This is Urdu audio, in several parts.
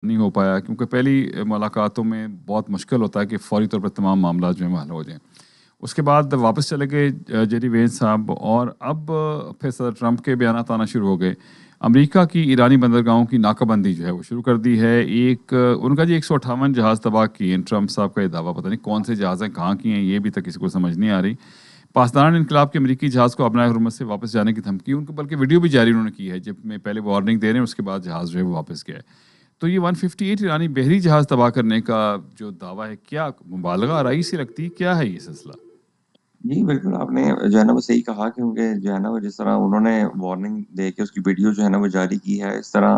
نہیں ہو پایا کیونکہ پہلی ملاقاتوں میں بہت مشکل ہوتا ہے کہ فوری طور پر تمام معاملات جو ہیں وہ حل ہو جائیں. اس کے بعد واپس چلے گئے جیری وینس صاحب، اور اب پھر صدر ٹرمپ کے بیانات آنا شروع ہو گئے. امریکہ کی ایرانی بندرگاہوں کی ناکہ بندی جو ہے وہ شروع کر دی ہے. ان کا 158 جہاز تباہ کیے ہیں. ٹرمپ صاحب کا یہ دعویٰ، پتہ نہیں کون سے جہاز ہیں، کہاں کی ہیں، یہ بھی تک کسی کو سمجھ نہیں آ رہی. پاسداران انقلاب کے امریکی جہاز کو ابنائے حرمت سے واپس جانے کی دھمکی، ان کو بلکہ ویڈیو بھی جاری انہوں نے کی ہے جب میں پہلے وارننگ دے رہے ہیں، اس کے بعد جہاز جو ہے وہ واپس گیا ہے. تو یہ 158 ایرانی بحری جہاز تباہ کرنے کا جو دعویٰ ہے، کیا مبالغہ آرائی سی لگتی ہے؟ کیا ہے یہ سلسلہ؟ جی بالکل، آپ نے جو ہے نا وہ صحیح کہا، کیونکہ جو ہے نا وہ جس طرح انہوں نے وارننگ دے کے اس کی ویڈیو جو ہے نا وہ جاری کی ہے، اس طرح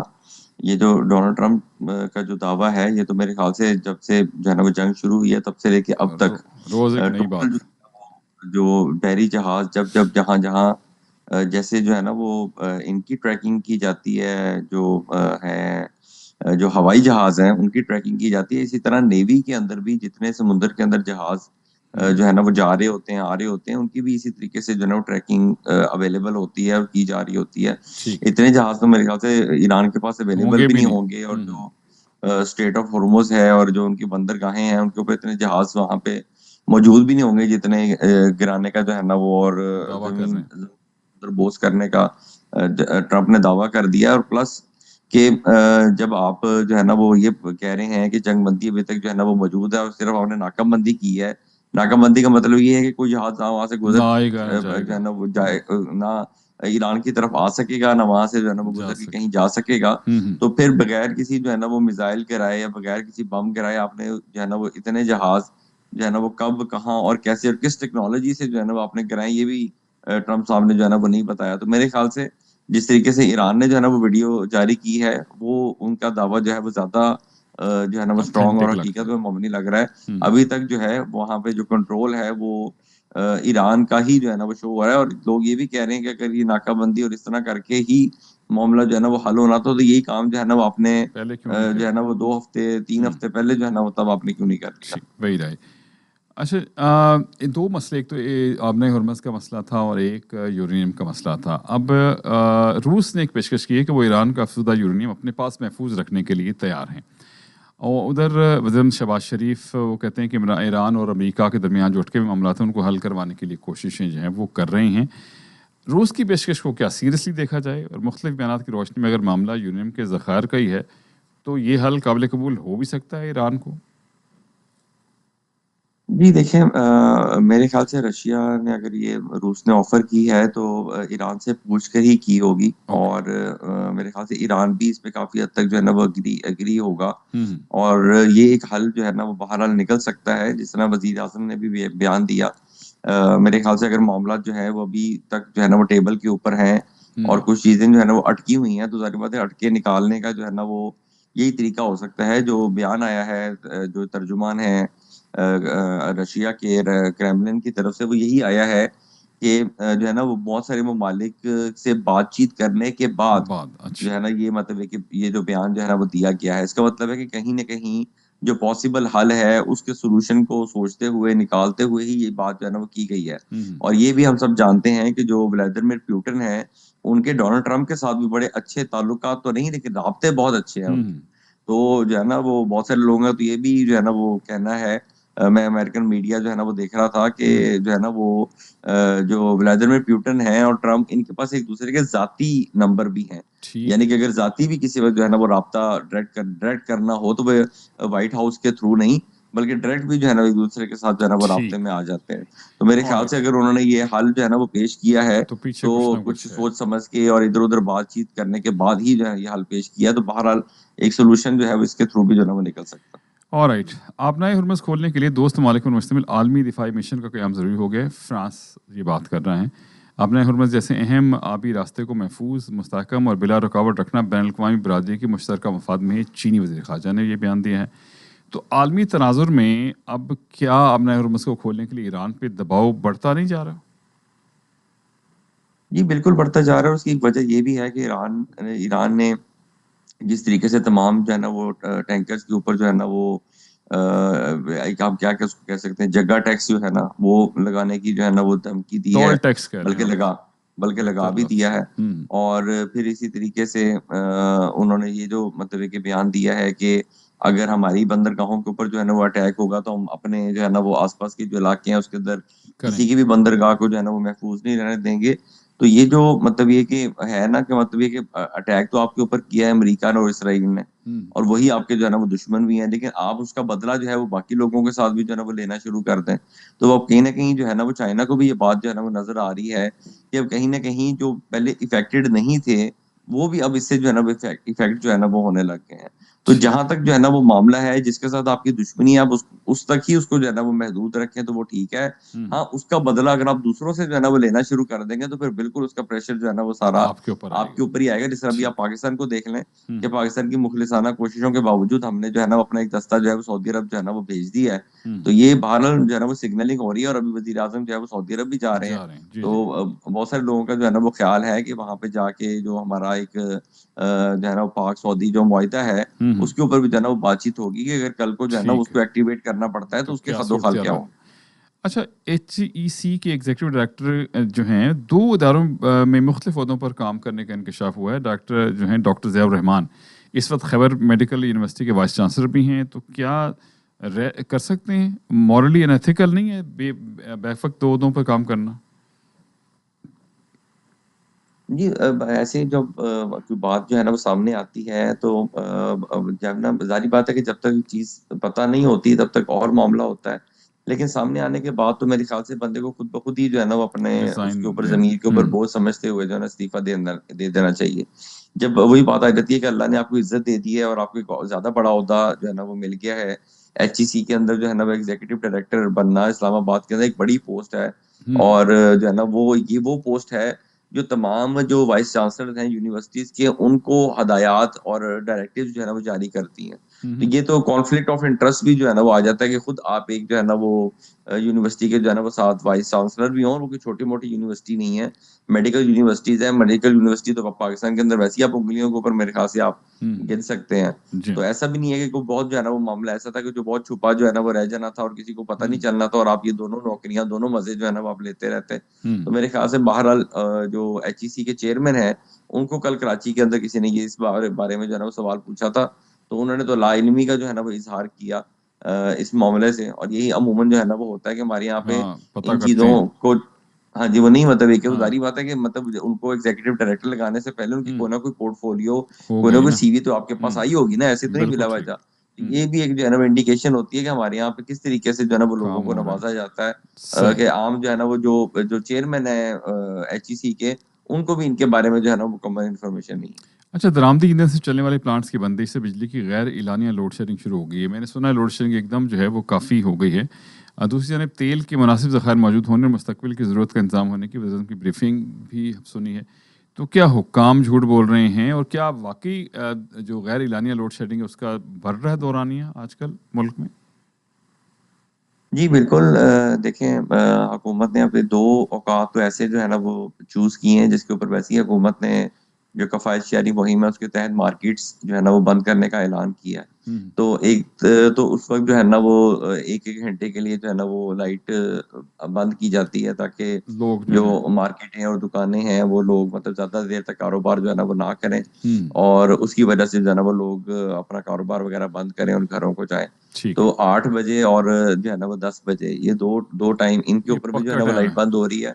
یہ جو ڈونلڈ ٹرمپ کا جو دعویٰ ہے، یہ تو میرے خیال سے جب سے جو ہے نا وہ جنگ شروع ہوئی ہے تب سے لے کے اب تک روز ایک نئی ٹوٹل بات. جو بحری جہاز جب جہاں جہاں جیسے جو ہے نا وہ ان کی ٹریکنگ کی جاتی ہے، جو جو ہوائی جہاز ہیں ان کی ٹریکنگ کی جاتی ہے، اسی طرح نیوی کے اندر بھی جتنے سمندر کے اندر جہاز جو ہے نا وہ جا رہے ہوتے ہیں، آ رہے ہوتے ہیں، ان کی بھی اسی طریقے سے جو ہے نا وہ ٹریکنگ اویلیبل ہوتی ہے اور کی جا رہی ہوتی ہے. ٹھیک ہے، اتنے جہاز تو میرے خیال سے ایران کے پاس ہوں اویلیبل گے بھی بھی نہیں نہیں. ہوں گے، اور جو اسٹیٹ آف ہرمز ہے اور جو ان کی بندرگاہیں ہیں ان کے اوپر اتنے جہاز وہاں پہ موجود بھی نہیں ہوں گے جتنے گرانے کا جو ہے نا وہ اور دعویٰ کر رہے زمین ہیں. بوس کرنے کا ٹرمپ نے دعویٰ کر دیا. اور پلس کہ جب آپ جو ہے نا وہ یہ کہہ رہے ہیں کہ جنگ بندی ابھی تک جو ہے نا وہ موجود ہے اور صرف آپ نے ناکہ بندی کی ہے، ناکہ بندی کا مطلب یہ ہے کہ کوئی جہاز نہ وہاں سے نہ گزر آئے گا نہ جائے جو گا. ہے نا وہ جائے، نہ ایران کی طرف آ سکے گا، نہ وہاں سے جو ہے نا وہ جا گزر کے سکے. کہیں جا سکے گا. تو پھر بغیر کسی جو ہے نا وہ میزائل گرائے یا بغیر کسی بم گرائے آپ نے جو ہے نا وہ اتنے جہاز جو ہے نا وہ کب، کہاں اور کیسے اور کس ٹیکنالوجی سے جو ہے نا وہ آپ نے گرائے، یہ بھی ٹرمپ صاحب نے جو ہے نا وہ نہیں بتایا. تو میرے خیال سے جس طریقے سے ایران نے جو ہے نا وہ ویڈیو جاری کی ہے، وہ ان کا دعویٰ جو ہے وہ زیادہ جو ہے نا وہ اسٹرانگ اور اتھینٹک لگتا حقیقت ہے. میں مبنی لگ رہا ہے. ابھی تک جو ہے وہاں پہ جو کنٹرول ہے وہ ایران کا ہی جو ہے نا وہ شو ہو رہا ہے. اور لوگ یہ بھی کہہ رہے ہیں کہ اگر یہ ناکہ بندی اور اس طرح کر کے ہی معاملہ جو ہے نا وہ حل ہونا تو یہی کام جو ہے نا وہ آپ نے پہلے کیوں نہیں جو کیا؟ ہے نا وہ 2 ہفتے 3 ہفتے پہلے جو ہے نا وہ تب آپ نے کیوں نہیں کر لیا؟ ٹھیک، وہی رہے. اچھا، دو مسئلے، ایک تو آبنۂ ہرمز کا مسئلہ تھا اور ایک یورینیم کا مسئلہ تھا. اب روس نے ایک پیشکش کی ہے کہ وہ ایران کا افزودہ یورینیم اپنے پاس محفوظ رکھنے کے لیے تیار ہیں. اور ادھر وزیر شہباز شریف وہ کہتے ہیں کہ ایران اور امریکہ کے درمیان جو اٹکے ہوئے معاملات ہیں ان کو حل کروانے کے لیے کوششیں جو ہیں وہ کر رہے ہیں. روس کی پیشکش کو کیا سیریسلی دیکھا جائے؟ اور مختلف بیانات کی روشنی میں اگر معاملہ یورینیم کے ذخائر کا ہی ہے تو یہ حل قابل قبول ہو بھی سکتا ہے ایران کو؟ جی دیکھیں، میرے خیال سے رشیا نے اگر یہ روس نے آفر کی ہے تو ایران سے پوچھ کر ہی کی ہوگی. اوکے. اور میرے خیال سے ایران بھی اس پہ کافی حد تک جو ہے نا وہ اگری ہوگا. اور یہ ایک حل جو ہے نا وہ بہرحال نکل سکتا ہے، جس طرح وزیر اعظم نے بھی بیان دیا. میرے خیال سے اگر معاملات جو ہے وہ ابھی تک جو ہے نا وہ ٹیبل کے اوپر ہیں اور کچھ چیزیں جو ہے نا وہ اٹکی ہوئی ہیں، تو ظاہر بات ہے اٹکے نکالنے کا جو ہے نا وہ یہی طریقہ ہو سکتا ہے. جو بیان آیا ہے، جو ترجمان ہے رشیا کے کریملن کی طرف سے، وہ یہی آیا ہے کہ جو ہے نا وہ بہت سارے ممالک سے بات چیت کرنے کے بعد جو اچھا. ہے نا یہ مطلب ہے کہ یہ جو بیان جو ہے نا وہ دیا گیا ہے. اس کا مطلب ہے کہ کہیں نہ کہیں جو پاسبل حل ہے اس کے سولوشن کو سوچتے ہوئے، نکالتے ہوئے ہی یہ بات جو ہے نا وہ کی گئی ہے. اور یہ بھی ہم سب جانتے ہیں کہ جو ولادیمیر پیوٹن ہیں، ان کے ڈونلڈ ٹرمپ کے ساتھ بھی بڑے اچھے تعلقات تو نہیں لیکن رابطے بہت اچھے ہیں ان کے. تو جو ہے نا وہ بہت سارے لوگوں کا تو یہ بھی جو ہے نا وہ کہنا ہے، میں امریکن میڈیا جو ہے نا وہ دیکھ رہا تھا کہ جو ہے نا وہ جو ولادیمیر پیوٹن ہیں اور ٹرمپ، ان کے پاس ایک دوسرے کے ذاتی نمبر بھی ہیں. ٹھیک یعنی ہے. کہ اگر ذاتی بھی کسی وقت جو ہے نا وہ رابطہ ڈائریکٹ کرنا ہو تو وہ وائٹ ہاؤس کے تھرو نہیں بلکہ ڈائریکٹ بھی جو ہے نا ایک دوسرے کے ساتھ جو ہے نا وہ رابطے ٹھیک. میں آ جاتے ہیں. تو میرے خیال سے آلرائٹ. اگر انہوں نے یہ حل جو ہے نا وہ پیش کیا ہے تو پیچھے تو کچھ نہ کچھ کچھ ہے. سوچ سمجھ کے اور ادھر ادھر بات چیت کرنے کے بعد ہی جو ہے یہ حل پیش کیا، تو بہرحال ایک سولوشن جو ہے وہ اس کے تھرو بھی جو ہے نا وہ نکل سکتا. آلرائٹ. آبنائے ہرمز کھولنے کے لیے دوست ممالک پر مشتمل عالمی دفاعی مشن کا قیام ضروری ہو گیا ہے. فرانس یہ بات کر رہے ہیں. آبنائے ہرمز جیسے اہم آبی راستے کو محفوظ، مستحکم اور بلا رکاوٹ رکھنا بین الاقوامی برادری کی مشترکہ مفاد میں ہے. چینی وزیر خارجہ نے یہ بیان دیا ہے. تو عالمی تناظر میں اب کیا آبنائے ہرمز کو کھولنے کے لیے ایران پہ دباؤ بڑھتا نہیں جا رہا؟ جی بالکل بڑھتا جا رہا ہے. اس کی ایک وجہ یہ بھی ہے کہ ایران نے جس طریقے سے تمام جو ہے نا وہ ٹینکرز کے اوپر جو ہے نا وہ آپ کیا کہہ سکتے ہیں، جگہ ٹیکس جو ہے نا وہ لگانے کی جو ہے نا وہ دھمکی دی ہے، ٹول ٹیکس کہہ رہے ہیں بلکہ آپ. بلکہ لگا بھی دیا ہے. اور پھر اسی طریقے سے انہوں نے یہ جو مطلب کہ بیان دیا ہے کہ اگر ہماری بندرگاہوں کے اوپر جو ہے نا وہ اٹیک ہوگا تو ہم اپنے جو ہے نا وہ آس پاس کے جو علاقے ہیں اس کے اندر کسی کی بھی بندرگاہ کو جو ہے نا وہ محفوظ نہیں رہنے دیں گے. تو یہ جو مطلب یہ کہ ہے نا کہ مطلب یہ کہ اٹیک تو آپ کے اوپر کیا ہے امریکہ نے اور اسرائیل نے, اور وہی آپ کے جو ہے نا وہ دشمن بھی ہیں, لیکن آپ اس کا بدلہ جو ہے وہ باقی لوگوں کے ساتھ بھی جو ہے نا وہ لینا شروع کر دیں. تو اب کہیں نہ کہیں جو ہے نا وہ چائنا کو بھی یہ بات جو ہے نا وہ نظر آ رہی ہے کہ اب کہیں نہ کہیں جو پہلے افیکٹڈ نہیں تھے وہ بھی اب اس سے جو ہے نا افیکٹ جو ہے نا وہ ہونے لگ گئے ہیں. تو جہاں تک جو ہے نا وہ معاملہ ہے جس کے ساتھ آپ کی دشمنی ہے آپ اس تک ہی اس کو جو ہے نا وہ محدود رکھیں تو وہ ٹھیک ہے. ہاں اس کا بدلہ اگر آپ دوسروں سے جو ہے نا وہ لینا شروع کر دیں گے تو پھر بالکل اس کا پریشر جو ہے نا وہ سارا آپ کے اوپر ہی آئے گا. جس طرح ابھی آپ پاکستان کو دیکھ لیں کہ پاکستان کی مخلصانہ کوششوں کے باوجود ہم نے جو ہے نا اپنا ایک دستہ جو ہے وہ سعودی عرب جو ہے نا وہ بھیج دیا ہے. تو یہ بہرحال جو ہے نا وہ سگنلنگ ہو رہی ہے, اور ابھی وزیر اعظم جو ہے وہ سعودی عرب بھی جا رہے ہیں. تو بہت سارے لوگوں کا جو ہے نا وہ خیال ہے کہ وہاں پہ جا کے جو ہمارا ایک جو ہے نا پاک سعودی جو معاہدہ ہے اس کے اوپر بھی جو ہے نا وہ بات چیت ہوگی کہ اگر کل کو جو ہے نا اس کو ایکٹیویٹ کرنا پڑتا ہے تو اس کے خد و خال کیا ہوں. اچھا, ایچ ای سی کے ایگزیکٹو ڈائریکٹر جو ہیں 2 اداروں میں مختلف عہدوں پر کام کرنے کا انکشاف ہوا ہے. ڈاکٹر جو ہیں ڈاکٹر ضیاء الرحمان اس وقت خیبر میڈیکل یونیورسٹی کے وائس چانسلر بھی ہیں. تو کیا کر سکتے ہیں, مورلی اینڈ ایتھیکل نہیں ہے بیک وقت 2 عہدوں پر کام کرنا؟ جی ایسے جب کوئی بات جو ہے نا وہ سامنے آتی ہے تو جب نا ظاہری بات ہے کہ جب تک چیز پتہ نہیں ہوتی تب تک اور معاملہ ہوتا ہے, لیکن سامنے آنے کے بعد تو میرے خیال سے بندے کو خود بخود ہی جو ہے نا وہ اپنے اس کے اوپر ضمیر کے اوپر بوجھ سمجھتے ہوئے جو ہے نا استعفیٰ دے دینا چاہیے. جب وہی بات آ جاتی ہے کہ اللہ نے آپ کو عزت دے دی ہے اور آپ کو زیادہ بڑا عہدہ جو ہے نا وہ مل گیا ہے, ایچ ای سی کے اندر جو ہے نا وہ ایگزیکٹو ڈائریکٹر بننا اسلام آباد کے اندر ایک بڑی پوسٹ ہے, اور جو ہے نا وہ پوسٹ ہے جو تمام جو وائس چانسلر ہیں یونیورسٹیز کے ان کو ہدایات اور ڈائریکٹیو جو ہے نا وہ جاری کرتی ہیں. تو یہ تو کانفلکٹ آف انٹرسٹ بھی جو ہے نا وہ آ جاتا ہے کہ خود آپ ایک جو ہے نا وہ یونیورسٹی کے جو ہے نا وہ ساتھ وائس چانسلر بھی ہوں, اور وہ کوئی چھوٹی موٹی یونیورسٹی نہیں ہے, میڈیکل یونیورسٹیز ہیں. میڈیکل یونیورسٹی تو پاکستان کے اندر ویسے ہی آپ انگلیوں کے اوپر میرے خیال سے آپ گن سکتے ہیں. تو ایسا بھی نہیں ہے کہ کوئی بہت جو ہے نا وہ معاملہ ایسا تھا کہ جو بہت چھپا جو ہے نا وہ رہ جانا تھا اور کسی کو پتہ نہیں چلنا تھا, اور آپ یہ دونوں نوکریاں دونوں مزے جو ہے نا وہ آپ لیتے رہتے. تو میرے خیال سے بہرحال جو ایچ ای سی کے چیئرمین ہیں ان کو کل کراچی کے اندر کسی نے یہ اس بارے میں جو ہے نا وہ سوال پوچھا تھا, تو انہوں نے تو لا علمی کا جو ہے نا وہ اظہار کیا اس معاملے سے. اور یہی عموماً جو ہے نا وہ ہوتا ہے کہ ہمارے یہاں پہ ان چیزوں کو ہاں جی وہ نہیں مطلب ایک ظاہری بات ہے کہ مطلب ان کو ایگزیکٹو ڈائریکٹر لگانے سے پہلے ان کی کوئی نہ کوئی پورٹ فولیو کوئی نہ کوئی سی وی تو آپ کے پاس آئی ہوگی نا, ایسے تو نہیں بلا وجہ. یہ بھی ایک جو ہے نا انڈیکیشن ہوتی ہے کہ ہمارے یہاں پہ کس طریقے سے جو ہے نا وہ لوگوں کو نوازا جاتا ہے, کہ عام جو ہے نا وہ جو چیئرمین ہے ایچ ای سی کے ان کو بھی ان کے بارے میں جو ہے نا مکمل انفارمیشن نہیں ہے. اچھا, درآمدی ایندھن سے چلنے والے پلانٹس کی بندش سے بجلی کی غیر اعلانیہ لوڈ شیڈنگ شروع ہو گئی ہے. میں نے سنا ہے لوڈ شیڈنگ ایک دم جو ہے وہ کافی ہو گئی ہے. دوسری جانب تیل کے مناسب ذخائر موجود ہونے اور مستقبل کی ضرورت کا انتظام ہونے کی وزارت کی بریفنگ بھی سنی ہے. تو کیا حکام جھوٹ بول رہے ہیں, اور کیا واقعی جو غیر اعلانیہ لوڈ شیڈنگ ہے اس کا بڑھ رہا ہے دورانیہ آج کل ملک میں؟ جی بالکل, دیکھیں حکومت نے اپنے 2 اوقات تو ایسے جو ہے نا وہ چوز کیے ہیں جس کے اوپر ویسے ہی حکومت نے جو کفایت شہری مہم ہے اس کے تحت مارکیٹس جو ہے نا وہ بند کرنے کا اعلان کیا ہے. تو ایک تو اس وقت جو ہے نا وہ 1 گھنٹے کے لیے جو ہے نا وہ لائٹ بند کی جاتی ہے تاکہ جو مارکیٹیں اور دکانیں ہیں وہ لوگ مطلب زیادہ دیر تک کاروبار جو ہے نا وہ نہ کریں, اور اس کی وجہ سے جو ہے نا وہ لوگ اپنا کاروبار وغیرہ بند کریں اور گھروں کو جائیں. تو 8 بجے اور جو ہے نا وہ 10 بجے یہ دو ٹائم ان کے اوپر بھی جو ہے نا وہ لائٹ بند ہو رہی ہے.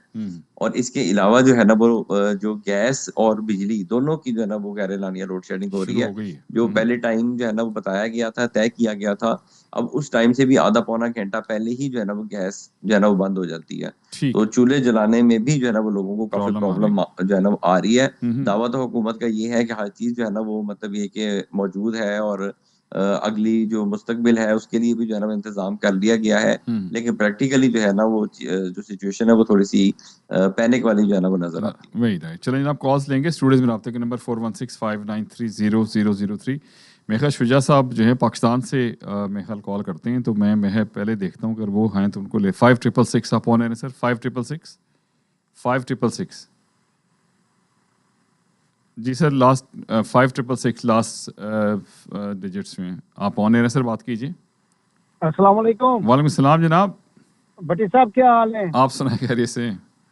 اور اس کے علاوہ جو ہے نا وہ جو گیس اور بجلی دونوں کی جو ہے نا وہ غیر اعلانیہ لوڈ شیڈنگ ہو رہی ہے. جو پہلے ٹائم جو ہے نا وہ بتایا گیا تھا, طے کیا گیا تھا, اب اس ٹائم سے بھی آدھا پونا گھنٹہ پہلے ہی جو ہے نا وہ گیس جو ہے نا وہ بند ہو جاتی ہے. تو چولہے جلانے میں بھی جو ہے نا وہ لوگوں کو کافی پرابلم جو ہے نا وہ آ رہی ہے. دعویٰ تو حکومت کا یہ ہے کہ ہر چیز جو ہے نا وہ مطلب یہ کہ موجود ہے, اور اگلی جو مستقبل ہے اس کے لیے بھی جو ہے نا انتظام کر لیا گیا ہے, لیکن پریکٹیکلی جو ہے نا وہ جو سچویشن ہے وہ تھوڑی سی پینک والی جو ہے نا وہ نظر آتی ہے. وہی رائٹ. چلیں جناب, کالز لیں گے. اسٹوڈیوز میں رابطے کے نمبر 4165930003. میرے خیال شجاع صاحب جو ہے پاکستان سے میرے خیال کال کرتے ہیں, تو میں پہلے دیکھتا ہوں اگر وہ ہیں تو ان کو لے 5666 آپ آن ہے سر. 5666 جی سر, لاسٹ 5666 لاسٹ ڈیجٹس میں آپ آن ہے سر, بات کیجیے. السلام علیکم. وعلیکم السلام جناب. بٹی صاحب کیا حال ہے؟ آپ سنائیں خیریت سے؟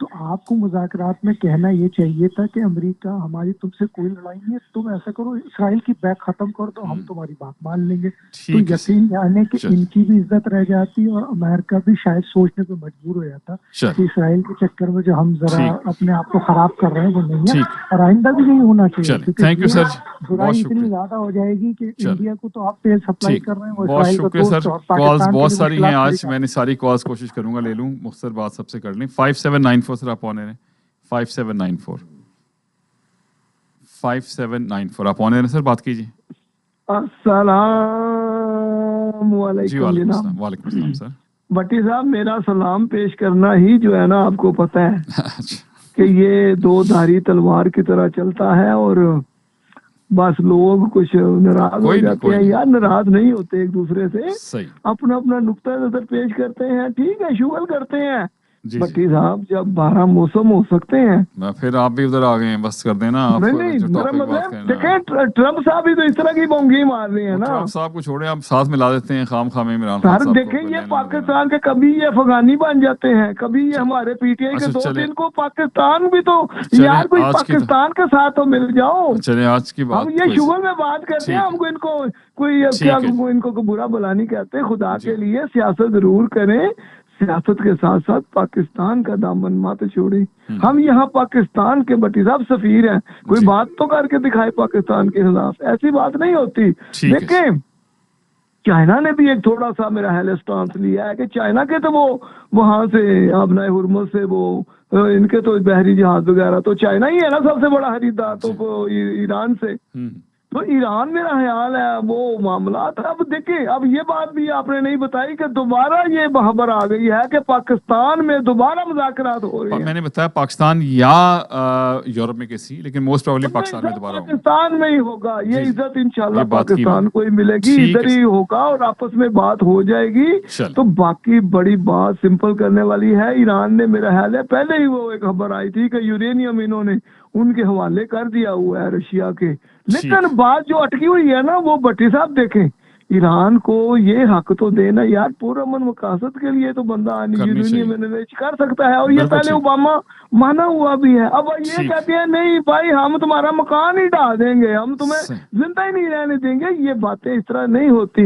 تو آپ کو مذاکرات میں کہنا یہ چاہیے تھا کہ امریکہ ہماری تم سے کوئی لڑائی نہیں ہے, تم ایسا کرو اسرائیل کی بیک ختم کر دو, ہم تمہاری بات مان لیں گے. تو یقین جانے کہ ان کی بھی عزت رہ جاتی اور امریکہ بھی شاید سوچنے پہ مجبور ہو جاتا کہ اسرائیل کے چکر میں جو ہم ذرا اپنے آپ کو خراب کر رہے ہیں وہ نہیں ہے, اور آئندہ بھی نہیں ہونا چاہیے, کیونکہ برائی اتنی زیادہ ہو جائے گی کہ انڈیا کو تو آپ تیل سپلائی کر رہے ہیں, وہ بہت اسرائیل کو شکریہ سر. کالز بہت ساری ہیں آج, میں نے ساری کالز کوشش کروں گا لے لوں, مختصر بات سب سے کر لیں. 5794 سر آپ آن رہے ہیں, 5794 5794 آپ آن رہے ہیں سر, بات کیجیے. السلام علیکم. جی وعلیکم السلام. وعلیکم السلام سر. بٹی صاحب میرا سلام پیش کرنا ہی جو ہے نا آپ کو پتہ ہے کہ یہ دو دھاری تلوار کی طرح چلتا ہے, اور بس لوگ کچھ ناراض ہو جاتے ہیں. یار ناراض نہیں ہوتے ایک دوسرے سے, اپنا اپنا نقطہ نظر پیش کرتے ہیں, ٹھیک ہے, شغل کرتے ہیں. بٹی صاحب جب 12 موسم ہو سکتے ہیں, پھر آپ بھی ادھر آ گئے ہیں, بس کر دینا. نہیں دیکھیں ٹرمپ صاحب بھی تو اس طرح کی بونگی مار رہے ہیں نا. ٹرمپ صاحب کو چھوڑے, آپ ساتھ ملا دیتے ہیں خام خام عمران خان صاحب. دیکھیں یہ پاکستان کے کبھی یہ افغانی بن جاتے ہیں, کبھی یہ ہمارے پی ٹی آئی کے دوست, ان کو پاکستان بھی تو یار کوئی پاکستان کے ساتھ تو مل جاؤ. چلے آج کی بات ہم یہ شغل میں بات کرتے ہیں, ہم کو ان کو کوئی کیا ان کو برا بلا نہیں کہتے. خدا کے لیے سیاست ضرور کریں, سیاست کے ساتھ ساتھ پاکستان کا دامن مت چھوڑیں. ہم یہاں پاکستان کے بٹی صاحب سفیر ہیں, کوئی بات تو کر کے دکھائے پاکستان کے خلاف, ایسی بات نہیں ہوتی. دیکھیں چائنا نے بھی ایک تھوڑا سا میرا ہیل اسٹانس لیا ہے کہ چائنا کے تو وہ وہاں سے آبنائے ہرمز سے وہ ان کے تو بحری جہاز وغیرہ تو چائنا ہی ہے نا سب سے بڑا خریدار, تو ایران سے. تو ایران میرا خیال ہے وہ معاملات. اب دیکھیں اب یہ بات بھی آپ نے نہیں بتائی کہ دوبارہ یہ خبر آ گئی ہے کہ پاکستان میں دوبارہ مذاکرات ہو رہے ہیں. میں نے بتایا پاکستان یا یورپ میں کسی, لیکن موسٹ پروبیبلی پاکستان میں دوبارہ ہوگا. پاکستان میں ہی ہوگا یہ عزت انشاءاللہ پاکستان کو ہی ملے گی, ادھر ہی ہوگا اور آپس میں بات ہو جائے گی. تو باقی بڑی بات سمپل کرنے والی ہے. ایران نے میرا خیال ہے پہلے ہی وہ ایک خبر آئی تھی کہ یورینیم انہوں نے ان کے حوالے کر دیا ہوا ہے رشیا کے, لیکن بات جو اٹکی ہوئی ہے نا وہ بٹی صاحب دیکھیں ایران کو یہ حق تو دینا یار, پرامن مقاصد کے لیے تو بندہ یورینیم انویسٹ کر سکتا ہے, اور یہ پہلے اوباما مانا ہوا بھی ہے. اب یہ کہتے ہیں نہیں بھائی ہم تمہارا مکان ہی ڈھا دیں گے, ہم تمہیں زندہ ہی نہیں رہنے دیں گے. یہ باتیں اس طرح نہیں ہوتی.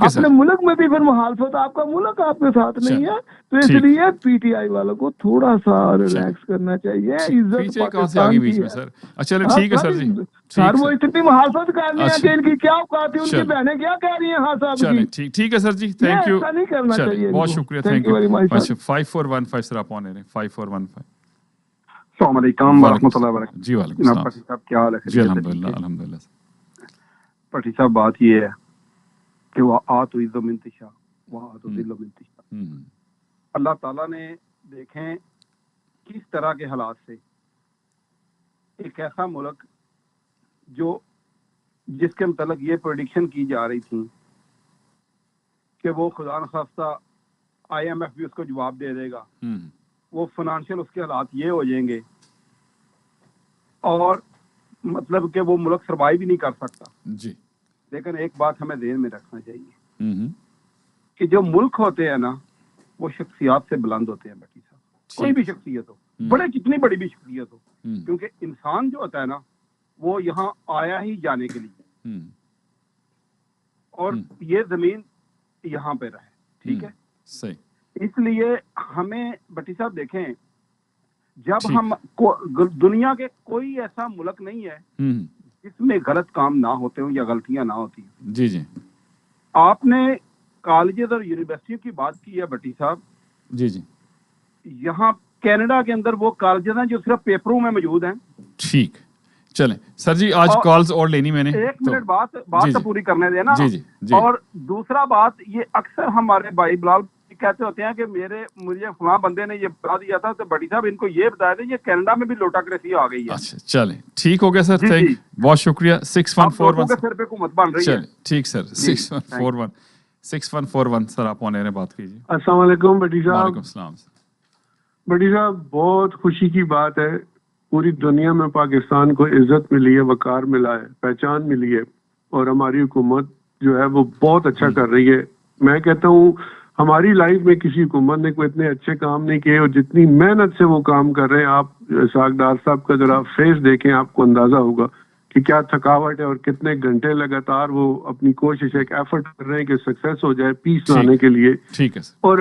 اپنے ملک میں بھی پھر مخالفت, آپ کا ملک آپ کے ساتھ نہیں ہے, تو اس لیے پی ٹی آئی والوں کو تھوڑا سا ریلیکس کرنا چاہیے. عزت پاکستان کی ہے سر, وہ اتنی مخالفت کر رہی ہیں کہ ان کی کیا اوقات ہے, ان کی بہنیں کیا کہہ رہی ہیں. ہاں صاحب ٹھیک ہے سر جی, تھینک یو, ایسا نہیں کرنا چاہیے. بہت شکریہ, تھینک یو. 5415 سر آپ آن رہے ہیں, 5415. السلام علیکم ورحمۃ اللہ وبرکاتہ. جی وعلیکم السلام. پٹھی صاحب کیا حال ہے؟ جی الحمدللہ الحمدللہ. پٹھی صاحب بات یہ ہے کہ وہ آت عز من تشاء وآت ذل من تشاء. اللہ تعالیٰ نے دیکھیں کس طرح کے حالات سے ایک ایسا ملک جو جس کے متعلق یہ پریڈکشن کی جا رہی تھی کہ وہ خدا نخواستہ آئی ایم ایف بھی اس کو جواب دے دے گا, وہ فنانشل اس کے حالات یہ ہو جائیں گے, اور مطلب کہ وہ ملک سروائیو بھی نہیں کر سکتا. جی لیکن ایک بات ہمیں ذہن میں رکھنا چاہیے کہ جو ملک ہوتے ہیں نا وہ شخصیات سے بلند ہوتے ہیں. بٹی صاحب کوئی بھی شخصیت ہو, بڑے کتنی بڑی بھی شخصیت ہو, کیونکہ انسان جو ہوتا ہے نا وہ یہاں آیا ہی جانے کے لیے, اور یہ زمین یہاں پہ رہے, ٹھیک ہے صحیح. اس لیے ہمیں بٹی صاحب دیکھیں جب ہم دنیا کے کوئی ایسا ملک نہیں ہے جس میں غلط کام نہ ہوتے ہوں یا غلطیاں نہ ہوتی ہوں. جی جی آپ نے کالجز اور یونیورسٹیوں کی بات کی ہے بٹی صاحب. جی جی یہاں کینیڈا کے اندر وہ کالجز ہیں جو صرف پیپروں میں موجود ہیں. ٹھیک چلیں سر جی, آج کالز اور لینی میں نے, ایک منٹ بات تو پوری کرنے دینا. جی. اور دوسرا بات یہ اکثر ہمارے بھائی بلال کہتے ہوتے ہیں کہ مجھے فلاں بندے نے یہ بتا دیا تھا, تو بٹی صاحب ان کو یہ بتایا تھا یہ کینیڈا میں بھی لوٹاکریسی آ گئی ہے. اچھا چلیں ٹھیک ہو گیا سر, بہت شکریہ. 6141 سر پہ حکومت بن رہی ہے. ٹھیک سر, 6141 سر آپ آنے بات کیجیے. السلام علیکم بٹی صاحب. وعلیکم السلام. بٹی صاحب بہت خوشی کی بات ہے, پوری دنیا میں پاکستان کو عزت ملی ہے, وقار ملا ہے, پہچان ملی ہے, اور ہماری حکومت جو ہے وہ بہت اچھا کر رہی ہے. میں کہتا ہوں ہماری لائف میں کسی حکومت نے کوئی اتنے اچھے کام نہیں کیے، اور جتنی محنت سے وہ کام کر رہے ہیں، آپ اسحاق ڈار صاحب کا ذرا فیس دیکھیں، آپ کو اندازہ ہوگا کہ کیا تھکاوٹ ہے، اور کتنے گھنٹے لگاتار وہ اپنی کوشش ایک ایفرٹ کر رہے ہیں کہ سکسیس ہو جائے پیس لانے کے لیے. ٹھیک ہے. اور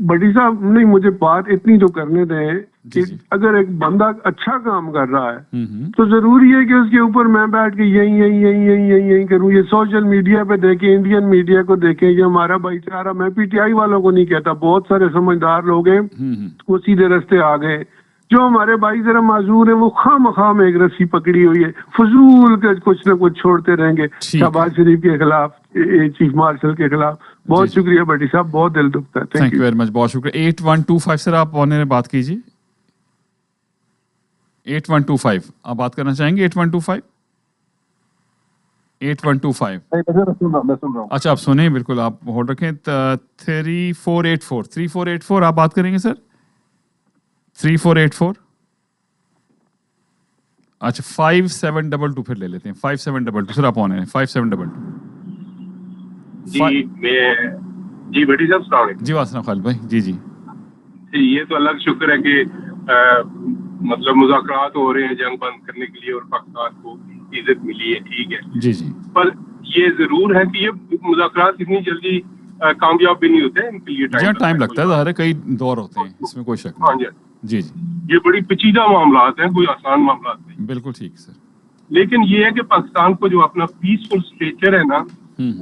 بڑی صاحب نہیں، مجھے بات اتنی تو کرنے دیں کہ اگر ایک بندہ اچھا کام کر رہا ہے تو ضروری ہے کہ اس کے اوپر میں بیٹھ کے یہی کروں. یہ سوشل میڈیا پہ دیکھیں، انڈین میڈیا کو دیکھیں، یہ ہمارا بھائی چارہ، میں پی ٹی آئی والوں کو نہیں کہتا، بہت سارے سمجھدار لوگ ہیں وہ سیدھے رستے آ گئے. جو ہمارے بھائی ذرا معذور ہیں وہ خواہ مخواہ میں ایک رسی پکڑی ہوئی ہے، فضول کے کچھ نہ کچھ چھوڑتے رہیں گے، شہباز شریف کے خلاف، چیف مارشل کے خلاف. بہت شکریہ بٹی صاحب، بہت دل دکھتا ہے. تھینک یو ویری مچ، بہت شکریہ. 8125 سر آپ آن بات کیجیے. 8125 آپ بات کرنا چاہیں گے؟ 8125 اچھا آپ سنیں، بالکل آپ ہولڈ رکھیں. 3484 آپ بات کریں گے سر؟ 3484 اچھا 5722 پھر لے لیتے ہیں. 5722 سر آپ آن ہیں. 5722 جی بھٹی صاحب السلام علیکم. جی واسطہ خالد بھائی. جی یہ تو اللہ کا شکر ہے کہ مطلب مذاکرات ہو رہے ہیں جنگ بند کرنے کے لیے اور پاکستان کو عزت ملی ہے، ٹھیک ہے. جی پر یہ ضرور ہے کہ یہ مذاکرات اتنی جلدی کامیاب بھی نہیں ہوتے ہیں، ان کے لیے ٹائم لگتا ہے، ظاہر ہے کئی دور ہوتے ہیں، اس میں کوئی شک نہیں. جی یہ بڑی پیچیدہ معاملات ہیں، کوئی آسان معاملات نہیں. بالکل ٹھیک سر. لیکن یہ ہے کہ پاکستان کو جو اپنا پیسفل اسٹیچر ہے نا،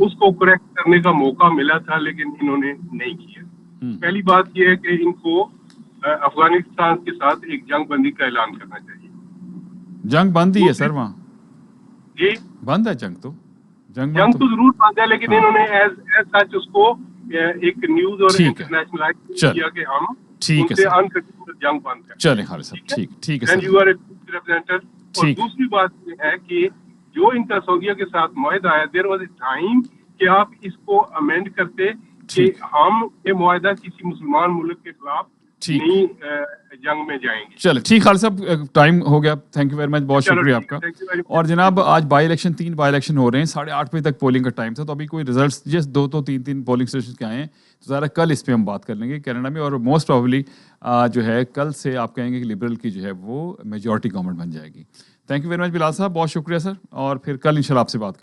اس کو کریکٹ کرنے کا موقع ملا تھا، لیکن انہوں نے نہیں کیا. پہلی بات یہ ہے کہ ان کو افغانستان کے ساتھ ایک جنگ بندی کا اعلان کرنا چاہیے. جنگ بند ہی ہے سر وہاں. جی بند ہے جنگ تو ضرور بند ہے، لیکن انہوں نے ایز سچ اس کو ایک نیوز اور انٹرنیشنلائز کیا کہ ہم ان سے انکنڈیشنل جنگ بند کریں. چلیں خالد صاحب، ٹھیک ہے sir. You are a representative. اور دوسری بات یہ ہے کہ جو ان کا سعودیہ کے ساتھ معاہدہ ہے، دیر واز اے ٹائم کہ آپ اس کو امینڈ کرتے کہ ہم یہ معاہدہ کسی مسلمان ملک کے خلاف نہیں جنگ میں جائیں گے. چلے ٹھیک. خالد صاحب ٹائم ہو گیا. تھینک یو ویری مچ، بہت شکریہ آپ کا. اور جناب آج بائی الیکشن 3 بائی الیکشن ہو رہے ہیں. 8:30 بجے تک پولنگ کا ٹائم تھا، تو ابھی کوئی ریزلٹس جس 2 تو 3 پولنگ اسٹیشن کے آئے ہیں، تو ذرا کل اس پہ ہم بات کر لیں گے کینیڈا میں. اور موسٹ پروبیبلی جو ہے کل سے آپ کہیں گے کہ لبرل کی جو ہے وہ میجورٹی گورنمنٹ بن جائے گی. تھینک یو ویری مچ بلال صاحب، بہت شکریہ سر. اور پھر کل انشاءاللہ آپ سے بات